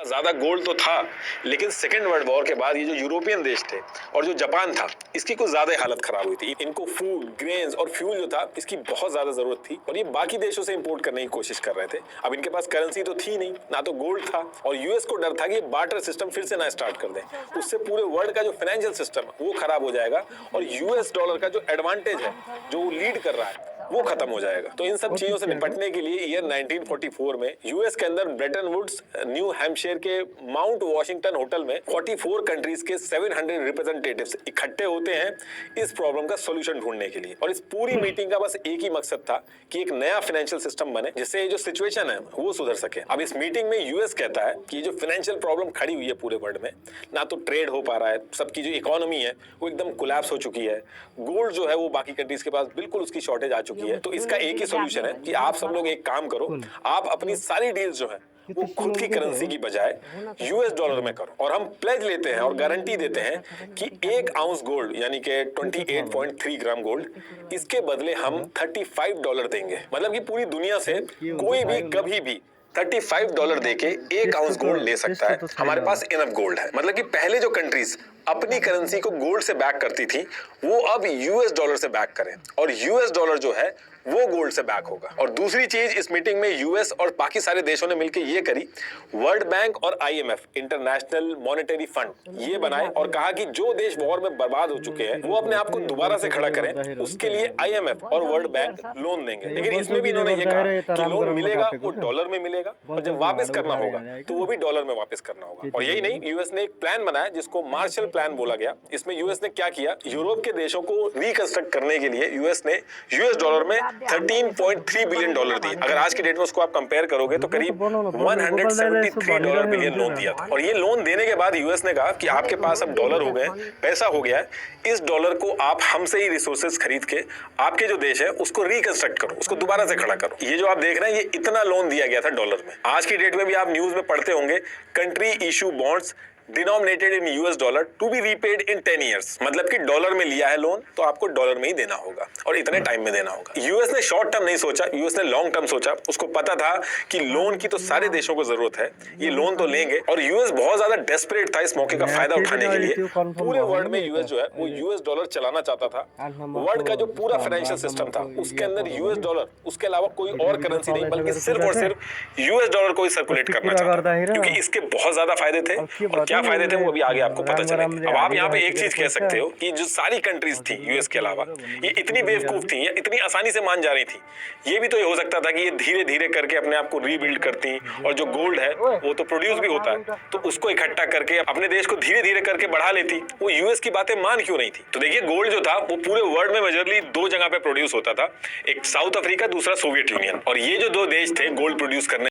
ज्यादा गोल्ड तो था, लेकिन सेकेंड वर्ल्ड वॉर के बाद ये जो यूरोपियन देश थे और जो जापान था, इसकी कुछ ज्यादा हालत खराब हुई थी। इनको फूड, ग्रेन्स और फ्यूल जो था, इसकी बहुत ज्यादा जरूरत थी और ये बाकी देशों से इंपोर्ट करने की कोशिश कर रहे थे। अब इनके पास करेंसी तो थी नहीं, ना तो गोल्ड था, और यूएस को डर था कि बार्टर सिस्टम फिर से ना स्टार्ट कर दें। उससे पूरे वर्ल्ड का जो फाइनेंशियल सिस्टम वो खराब हो जाएगा और यूएस डॉलर का जो एडवांटेज है, जो वो लीड कर रहा है, वो खत्म हो जाएगा। तो इन सब चीजों से निपटने के लिए ईयर 1944 में यूएस के अंदर ब्रेटन वुड्स, न्यू हैम्पशायर के माउंट वॉशिंगटन होटल में 44 कंट्रीज के 700 रिप्रेजेंटेटिव्स इकट्ठे होते हैं इस प्रॉब्लम का सॉल्यूशन ढूंढने के लिए। और इस पूरी मीटिंग का बस एक ही मकसद था कि एक नया फाइनेंशियल सिस्टम बने जिससे ये जो सिचुएशन है वो सुधर सके। अब इस मीटिंग में यूएस कहता है कि जो फाइनेंशियल प्रॉब्लम खड़ी हुई है पूरे वर्ल्ड में, ना तो ट्रेड हो पा रहा है, सबकी जो इकोनॉमी है वो एकदम कोलैप्स हो चुकी है, गोल्ड जो है वो बाकी कंट्रीज के पास बिल्कुल उसकी शॉर्टेज आ चुकी है। तो इसका एक ही सॉल्यूशन है कि आप सब लोग एक काम करो, आप अपनी सारी डील्स जो है वो खुद की करेंसी की बजाय यूएस डॉलर में करो। और हम प्लेज लेते हैं और गारंटी देते हैं कि 1 आउंस गोल्ड यानी कि 28.3 ग्राम गोल्ड, इसके बदले हम $35 देंगे। मतलब कि पूरी दुनिया से कोई भी कभी भी $35 देके 1 आउंस गोल्ड ले सकता है। हमारे पास इनफ गोल्ड है। मतलब कि पहले जो कंट्रीज अपनी करेंसी को गोल्ड से बैक करती थी, वो अब यूएस डॉलर से बैक करें, और यूएस डॉलर जो है वो गोल्ड से बैक होगा। और दूसरी चीज, इस मीटिंग में यूएस और बाकी सारे देशों ने मिलकर ये करी, वर्ल्ड बैंक और आईएमएफ, इंटरनेशनल मॉनेटरी फंड, ये बनाए और कहा कि जो देश वॉर में बर्बाद हो चुके हैं वो अपने आप को दोबारा से खड़ा करें, उसके लिए आईएमएफ और वर्ल्ड बैंक लोन देंगे। लेकिन इसमें भी इन्होंने ये कहा कि लोन मिलेगा वो डॉलर में मिलेगा, और जब वापस करना होगा तो वो भी डॉलर में वापस करना होगा। और यही नहीं, यूएस ने एक प्लान बनाया जिसको मार्शल प्लान बोला गया। इसमें यूएस ने क्या किया, यूरोप के देशों को रिकंस्ट्रक्ट करने के लिए यूएस ने यूएस डॉलर में $13.3 बिलियन दिए। अगर आज की डेट में उसको आप कंपेयर करोगे तो करीब $173 बिलियन लोन दिया था। और ये लोन देने के बाद यूएस ने कहा कि आपके पास अब डॉलर हो गए, पैसा हो गया है, इस डॉलर को आप हमसे ही रिसोर्सेज खरीद के आपके जो देश है उसको रिकंस्ट्रक्ट करो, उसको दोबारा से खड़ा करो। ये जो आप देख रहे हैं, ये इतना लोन दिया गया था डॉलर में। आज की डेट में भी आप न्यूज में पढ़ते होंगे, country issue bonds denominated in US dollar to be repaid in 10 years. मतलब कि डॉलर में लिया है लोन तो आपको डॉलर में ही देना होगा और इतने टाइम में देना होगा। यूएस ने शॉर्ट टर्म नहीं सोचा, यूएस ने लॉन्ग टर्म सोचा। उसको पता था कि लोन की तो सारे देशों को जरूरत है, ये लोन तो लेंगे। और यूएस बहुत ज्यादा डेस्परेट था इस मौके का फायदा उठाने के लिए। पूरे वर्ल्ड में यूएस जो है वो यूएस डॉलर चलाना चाहता था। वर्ल्ड का जो पूरा फाइनेंशियल सिस्टम था उसके अंदर यूएस डॉलर, उसके अलावा कोई और करेंसी नहीं, बल्कि सिर्फ और सिर्फ यूएस डॉलर को ही सर्कुलेट करना चाहता था, क्योंकि इसके बहुत ज्यादा फायदे थे। और क्या फायदे थे वो अभी आगे आपको पता चलेगा। अब आप यहाँ पे एक चीज कह सकते हो कि जो सारी कंट्रीज थी यूएस के अलावा, ये इतनी बेवकूफ थी या इतनी आसानी से मान जा रही थी। ये भी तो ये हो सकता था कि ये धीरे धीरे करके अपने आप को रीबिल्ड करती, और जो गोल्ड है वो तो प्रोड्यूस भी होता है, तो उसको इकट्ठा करके अपने देश को धीरे धीरे करके बढ़ा लेती। वो यूएस की बातें मान क्यों नहीं थी? तो देखिए, गोल्ड जो था वो पूरे वर्ल्ड में मेजरली 2 जगह पे प्रोड्यूस होता था, एक साउथ अफ्रीका, दूसरा सोवियत यूनियन। और ये जो 2 देश थे गोल्ड प्रोड्यूस करने